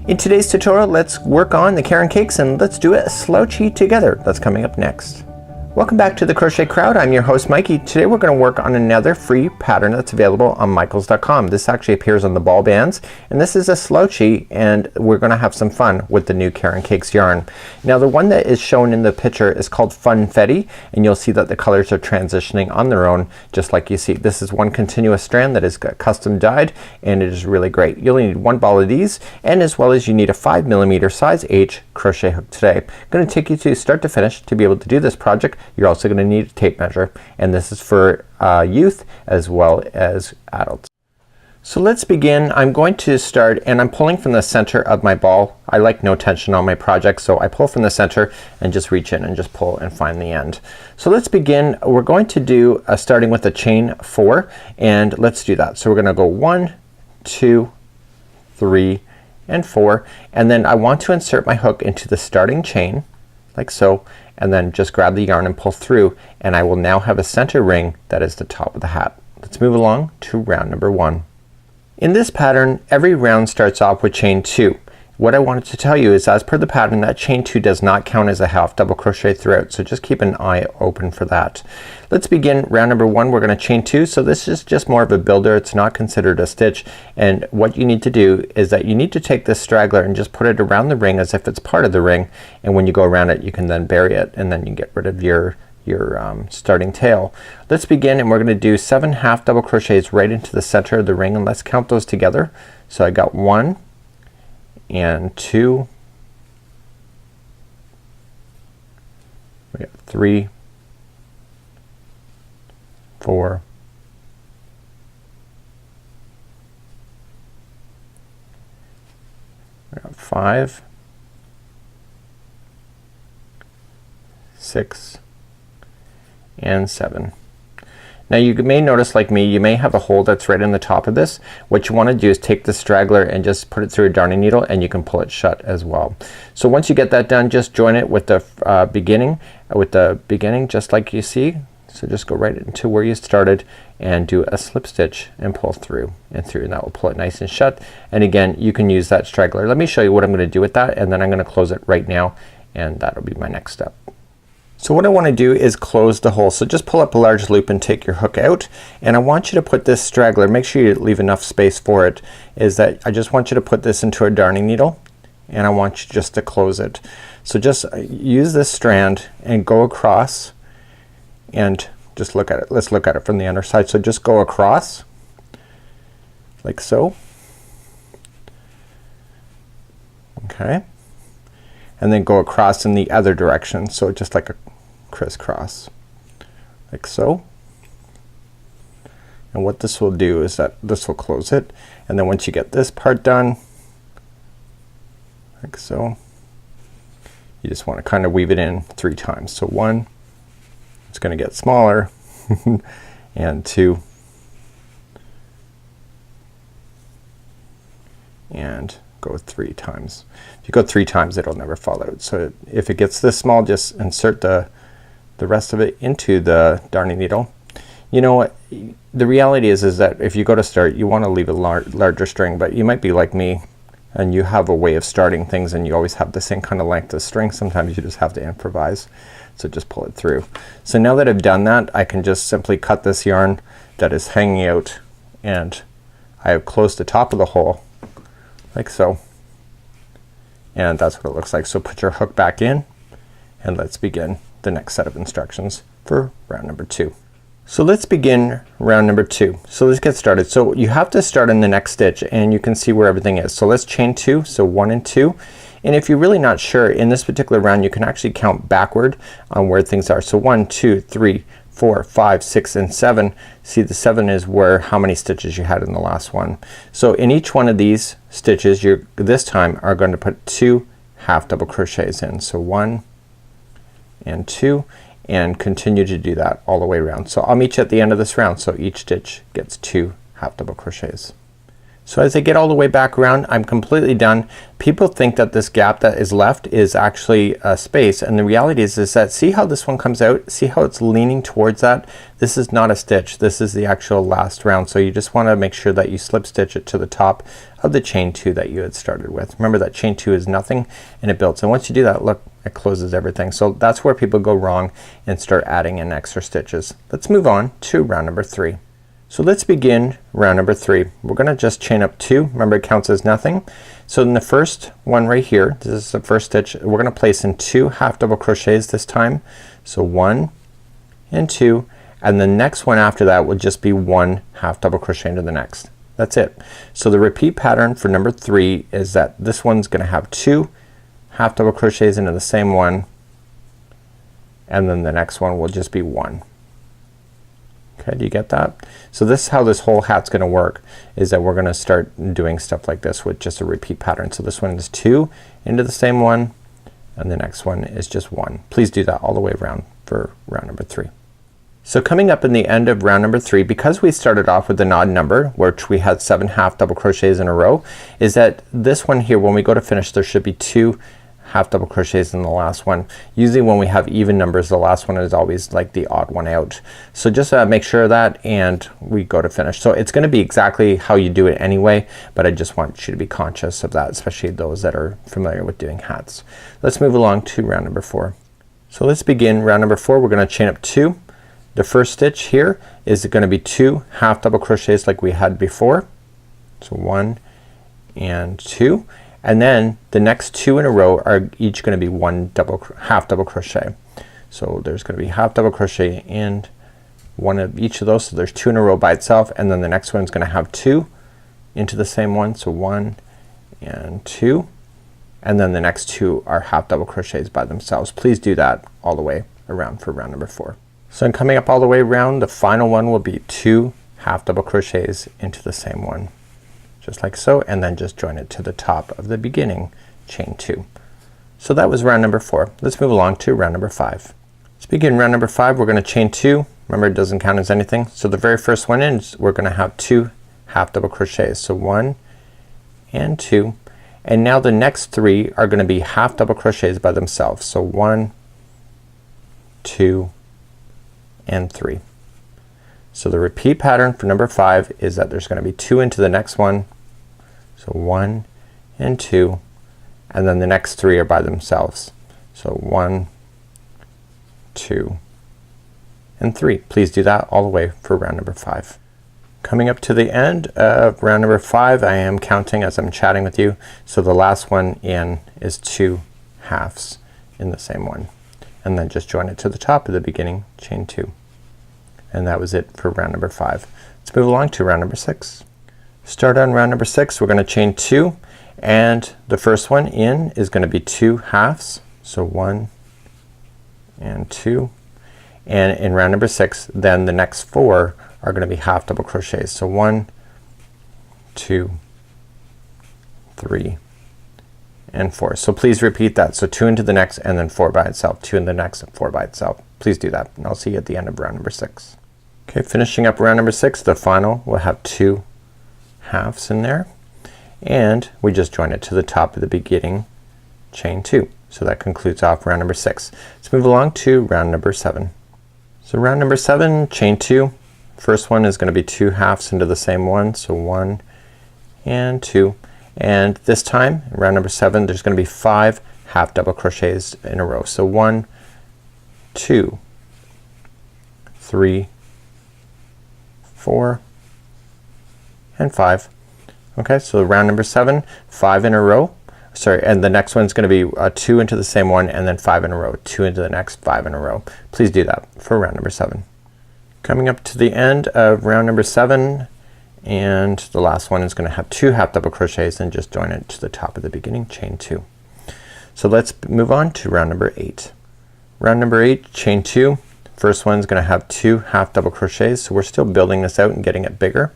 In today's tutorial, let's work on the Caron Cakes and let's do a slouchy together. That's coming up next. Welcome back to the Crochet Crowd. I'm your host Mikey. Today we're going to work on another free pattern that's available on michaels.com. This actually appears on the ball bands, and this is a slouchy, and we're going to have some fun with the new Caron Cakes yarn. Now the one that is shown in the picture is called Funfetti, and you'll see that the colors are transitioning on their own just like you see. This is one continuous strand that is custom dyed, and it is really great. You'll need one ball of these, and as well as you need a 5mm size H crochet hook today. I'm going to take you to start to finish to be able to do this project. You're also going to need a tape measure, and this is for youth as well as adults. So let's begin. I'm going to start, and I'm pulling from the center of my ball. I like no tension on my project, so I pull from the center and just reach in and just pull and find the end. So let's begin. We're going to do starting with a chain 4, and let's do that. So we're gonna go 1, 2, 3, and 4, and then I want to insert my hook into the starting chain like so, and then just grab the yarn and pull through, and I will now have a center ring that is the top of the hat. Let's move along to round number 1. In this pattern, every round starts off with chain 2. What I wanted to tell you is, as per the pattern, that chain 2 does not count as a half double crochet throughout, so just keep an eye open for that. Let's begin round number 1. We're gonna chain 2, so this is just more of a builder. It's not considered a stitch, and what you need to do is that you need to take this straggler and just put it around the ring as if it's part of the ring, and when you go around it you can then bury it, and then you get rid of your starting tail. Let's begin, and we're gonna do 7 half double crochets right into the center of the ring, and let's count those together. So I got 1 and 2, we got 3, 4, 5, 6, and 7. Now you may notice, like me, you may have a hole that's right in the top of this. What you want to do is take the straggler and just put it through a darning needle, and you can pull it shut as well. So once you get that done, just join it with the beginning just like you see. So just go right into where you started and do a slip stitch and pull through and through, and that will pull it nice and shut. And again, you can use that straggler. Let me show you what I'm going to do with that, and then I'm going to close it right now, and that'll be my next step. So what I want to do is close the hole. So just pull up a large loop and take your hook out, and I want you to put this straggler, make sure you leave enough space for it, is that I just want you to put this into a darning needle, and I want you just to close it. So just use this strand and go across and just look at it. Let's look at it from the underside. So just go across like so. Okay. And then go across in the other direction, so just like a crisscross like so. And what this will do is that this will close it, and then once you get this part done like so, you just want to kind of weave it in 3 times. So 1, it's gonna get smaller and 2, and go 3 times. If you go 3 times, it'll never fall out. So if it gets this small, just insert the rest of it into the darning needle. You know what, the reality is that if you go to start, you want to leave a larger string, but you might be like me and you have a way of starting things and you always have the same kind of length of string. Sometimes you just have to improvise, so just pull it through. So now that I've done that, I can just simply cut this yarn that is hanging out, and I have closed the top of the hole like so, and that's what it looks like. So put your hook back in, and let's begin the next set of instructions for round number 2. So let's begin round number 2. So let's get started. So you have to start in the next stitch, and you can see where everything is. So let's chain 2, so 1 and 2. And if you're really not sure, in this particular round you can actually count backward on where things are. So 1, 2, 3, 4, 5, 6, and 7. See, the 7 is where how many stitches you had in the last one. So in each one of these stitches, you're this time are going to put 2 half double crochets in. So 1 and 2, and continue to do that all the way around. So I'll meet you at the end of this round. So each stitch gets 2 half double crochets. So as I get all the way back around, I'm completely done. People think that this gap that is left is actually a space, and the reality is that see how this one comes out? See how it's leaning towards that? This is not a stitch. This is the actual last round. So you just want to make sure that you slip stitch it to the top of the chain 2 that you had started with. Remember that chain 2 is nothing and it builds, and once you do that, look, it closes everything. So that's where people go wrong and start adding in extra stitches. Let's move on to round number 3. So let's begin round number 3. We're gonna just chain up 2. Remember, it counts as nothing. So in the first one right here, this is the first stitch, we're gonna place in 2 half double crochets this time. So 1 and 2, and the next one after that will just be 1 half double crochet into the next. That's it. So the repeat pattern for number 3 is that this one's gonna have 2 half double crochets into the same one, and then the next one will just be 1. Okay, do you get that? So this is how this whole hat's gonna work, is that we're gonna start doing stuff like this with just a repeat pattern. So this one is 2 into the same one, and the next one is just 1. Please do that all the way around for round number 3. So coming up in the end of round number 3, because we started off with an odd number, which we had 7 half double crochets in a row, is that this one here, when we go to finish, there should be 2 half double crochets in the last one. Usually when we have even numbers, the last one is always like the odd one out. So just make sure of that, and we go to finish. So it's gonna be exactly how you do it anyway, but I just want you to be conscious of that, especially those that are familiar with doing hats. Let's move along to round number 4. So let's begin round number 4. We're gonna chain up 2. The first stitch here is gonna be 2 half double crochets like we had before. So 1 and 2. And then the next 2 in a row are each gonna be 1 half double crochet. So there's gonna be half double crochet in one of each of those. So there's 2 in a row by itself, and then the next one's gonna have 2 into the same one. So 1 and 2, and then the next 2 are half double crochets by themselves. Please do that all the way around for round number 4. So I'm coming up all the way around. The final one will be 2 half double crochets into the same one, just like so, and then just join it to the top of the beginning chain 2. So that was round number 4. Let's move along to round number 5. Let's begin round number 5. We're gonna chain 2. Remember, it doesn't count as anything. So the very first one in, we're gonna have 2 half double crochets. So 1 and 2, and now the next 3 are gonna be half double crochets by themselves. So 1, 2 and 3. So the repeat pattern for number 5 is that there's gonna be 2 into the next one. So 1 and 2, and then the next 3 are by themselves. So 1, 2 and 3. Please do that all the way for round number 5. Coming up to the end of round number 5, I am counting as I'm chatting with you. So the last one in is 2 halves in the same one, and then just join it to the top of the beginning chain 2. And that was it for round number 5. Let's move along to round number 6. Start on round number 6. We're gonna chain 2, and the first one in is gonna be 2 halves. So 1 and 2, and in round number 6 then the next 4 are gonna be half double crochets. So 1, 2, 3 and 4. So please repeat that. So 2 into the next, and then 4 by itself, 2 in the next, and 4 by itself. Please do that, and I'll see you at the end of round number 6. Okay, finishing up round number 6, the final will have 2 halves in there, and we just join it to the top of the beginning chain 2. So that concludes off round number 6. Let's move along to round number 7. So round number 7, chain 2. First one is gonna be 2 halves into the same one. So 1 and 2, and this time round number 7 there's gonna be 5 half double crochets in a row. So 1, 2, 3, 4 and 5. Okay, so round number 7, 5 in a row. Sorry, and the next one's gonna be 2 into the same one, and then 5 in a row, 2 into the next, 5 in a row. Please do that for round number 7. Coming up to the end of round number 7, and the last one is gonna have 2 half double crochets, and just join it to the top of the beginning chain 2. So let's move on to round number 8. Round number 8, chain 2. First one's gonna have 2 half double crochets, so we're still building this out and getting it bigger.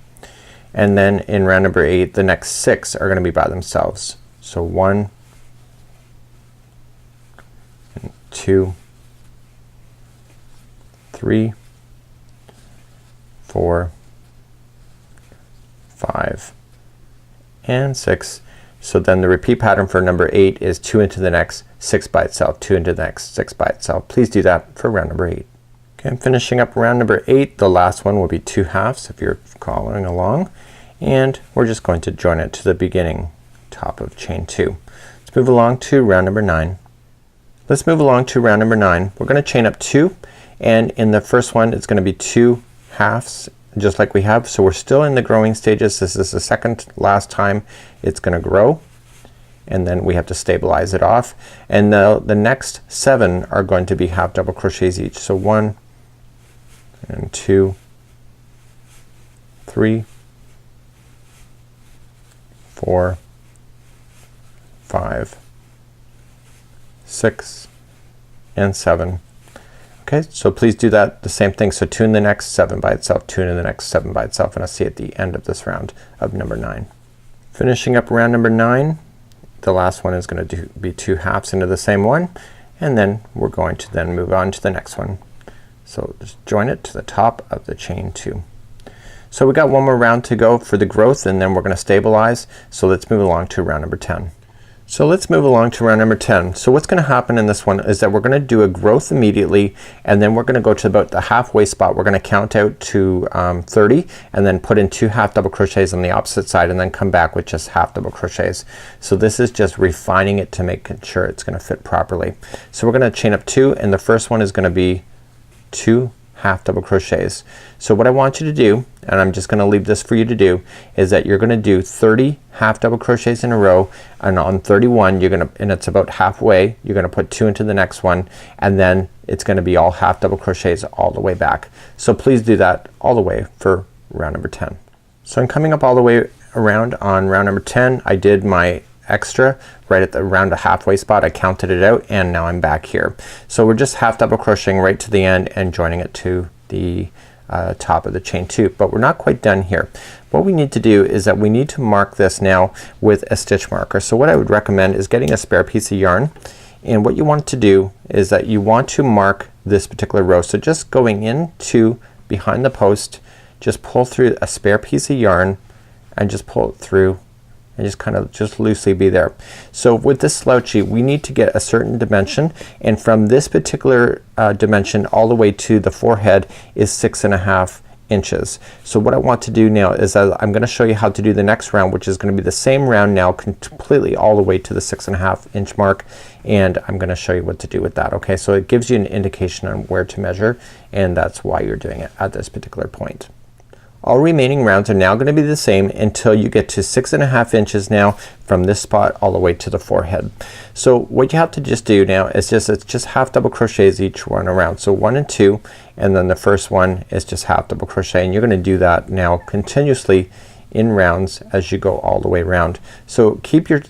And then in round number 8 the next 6 are gonna be by themselves. So 1 and 2, 3, 4, 5 and 6. So then the repeat pattern for number 8 is 2 into the next, 6 by itself, 2 into the next, 6 by itself. Please do that for round number 8. Okay, I'm finishing up round number 8. The last one will be 2 halves if you're following along, and we're just going to join it to the beginning top of chain 2. Let's move along to round number 9. Let's move along to round number 9. We're gonna chain up 2, and in the first one it's gonna be 2 halves just like we have. So we're still in the growing stages. This is the second last time it's gonna grow, and then we have to stabilize it off. And the next 7 are going to be half double crochets each. So 1 and 2, 3, 4, 5, 6, and 7. Okay, so please do that the same thing. So 2 in the next, 7 by itself, 2 in the next, 7 by itself, and I'll see at the end of this round of number 9. Finishing up round number 9, the last one is going to be 2 halves into the same one, and then we're going to then move on to the next one. So just join it to the top of the chain 2. So we got one more round to go for the growth, and then we're going to stabilize. So let's move along to round number 10. So let's move along to round number 10. So what's gonna happen in this one is that we're gonna do a growth immediately, and then we're gonna go to about the halfway spot. We're gonna count out to 30 and then put in 2 half double crochets on the opposite side, and then come back with just half double crochets. So this is just refining it to make sure it's gonna fit properly. So we're gonna chain up 2, and the first one is gonna be 2 half double crochets. So what I want you to do, and I'm just gonna leave this for you to do, is that you're gonna do 30 half double crochets in a row, and on 31 you're gonna, and it's about halfway, you're gonna put 2 into the next one, and then it's gonna be all half double crochets all the way back. So please do that all the way for round number 10. So I'm coming up all the way around on round number 10. I did my extra right at the around a halfway spot. I counted it out, and now I'm back here. So we're just half double crocheting right to the end and joining it to the top of the chain 2, but we're not quite done here. What we need to do is that we need to mark this now with a stitch marker. So what I would recommend is getting a spare piece of yarn, and what you want to do is that you want to mark this particular row. So just going into behind the post, just pull through a spare piece of yarn and just pull it through, and just kind of just loosely be there. So with this slouchy, we need to get a certain dimension, and from this particular dimension all the way to the forehead is 6.5 inches. So what I want to do now is I'm gonna show you how to do the next round, which is gonna be the same round now completely all the way to the 6.5 inch mark, and I'm gonna show you what to do with that. Okay, so it gives you an indication on where to measure, and that's why you're doing it at this particular point. All remaining rounds are now gonna be the same until you get to 6.5 inches now from this spot all the way to the forehead. So what you have to just do now is it's just half double crochets each one around. So 1 and 2, and then the first one is just half double crochet, and you're gonna do that now continuously in rounds as you go all the way around. So keep your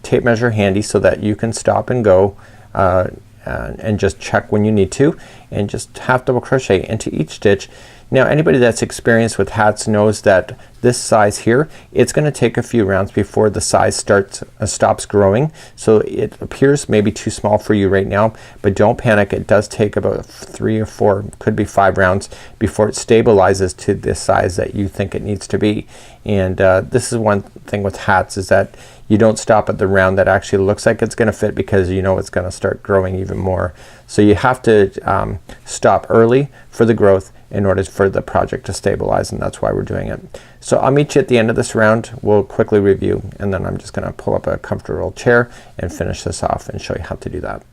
tape measure handy so that you can stop and go and just check when you need to, and just half double crochet into each stitch. Now anybody that's experienced with hats knows that this size here, it's gonna take a few rounds before the size stops growing. So it appears maybe too small for you right now, but don't panic. It does take about 3 or 4, could be 5 rounds before it stabilizes to the size that you think it needs to be. And this is one thing with hats, is that you don't stop at the round that actually looks like it's gonna fit, because you know it's gonna start growing even more. So you have to stop early for the growth in order for the project to stabilize, and that's why we're doing it. So I'll meet you at the end of this round. We'll quickly review, and then I'm just gonna pull up a comfortable chair and finish this off and show you how to do that.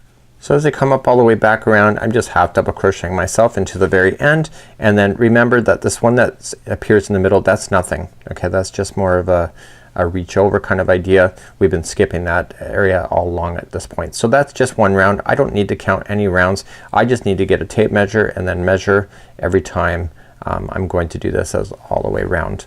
So as I come up all the way back around, I'm just half double crocheting myself into the very end, and then remember that this one that appears in the middle, that's nothing. Okay, that's just more of a reach over kind of idea. We've been skipping that area all along at this point. So that's just one round. I don't need to count any rounds. I just need to get a tape measure and then measure every time I'm going to do this as all the way around.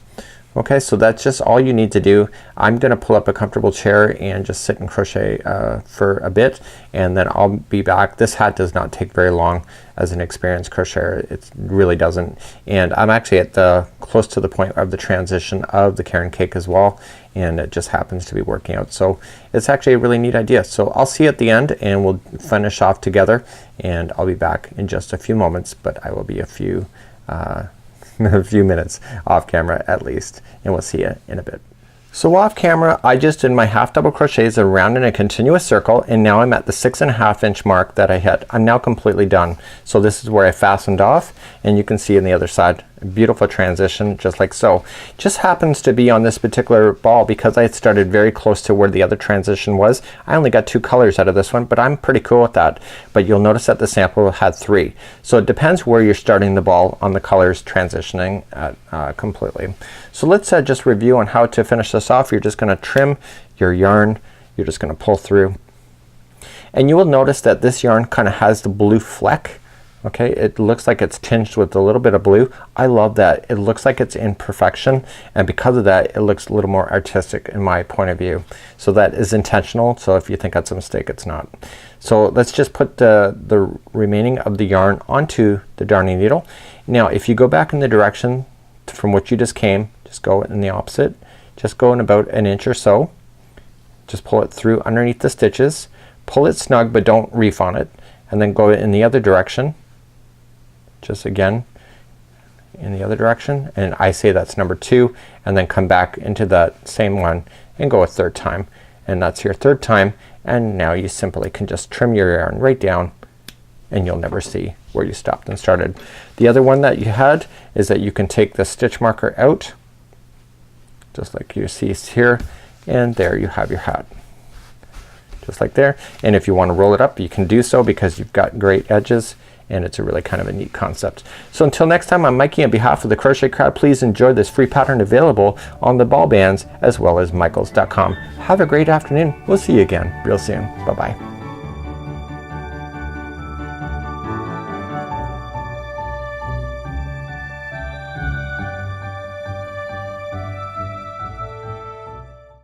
Okay, so that's just all you need to do. I'm gonna pull up a comfortable chair and just sit and crochet for a bit, and then I'll be back. This hat does not take very long as an experienced crocheter. It really doesn't. And I'm actually at the close to the point of the transition of the Caron cake as well, and it just happens to be working out. So it's actually a really neat idea. So I'll see you at the end, and we'll finish off together, and I'll be back in just a few moments, but I will be a few minutes off camera at least, and we'll see you in a bit. So off camera I just did my half double crochets around in a continuous circle, and now I'm at the 6.5 inch mark that I hit. I'm now completely done. So this is where I fastened off, and you can see on the other side a beautiful transition just like so. Just happens to be on this particular ball because I had started very close to where the other transition was. I only got 2 colors out of this one, but I'm pretty cool with that. But you'll notice that the sample had 3. So it depends where you're starting the ball on the colors transitioning completely. So let's just review on how to finish this off. You're just gonna trim your yarn. You're just gonna pull through, and you will notice that this yarn kind of has the blue fleck. Okay, it looks like it's tinged with a little bit of blue. I love that. It looks like it's in perfection, and because of that it looks a little more artistic in my point of view. So that is intentional. So if you think that's a mistake, it's not. So let's just put the remaining of the yarn onto the darning needle. Now if you go back in the direction from which you just came, just go in the opposite. Just go in about an inch or so. Just pull it through underneath the stitches. Pull it snug, but don't reef on it, and then go in the other direction. Just again in the other direction, and I say that's number 2, and then come back into that same one and go a 3rd time, and that's your 3rd time. And now you simply can just trim your yarn right down, and you'll never see where you stopped and started. The other one that you had is that you can take the stitch marker out just like you see here, and there you have your hat just like there. And if you want to roll it up, you can do so because you've got great edges, and it's a really kind of a neat concept. So until next time, I'm Mikey on behalf of the Crochet Crowd. Please enjoy this free pattern available on the ball bands as well as michaels.com. Have a great afternoon. We'll see you again real soon. Bye bye.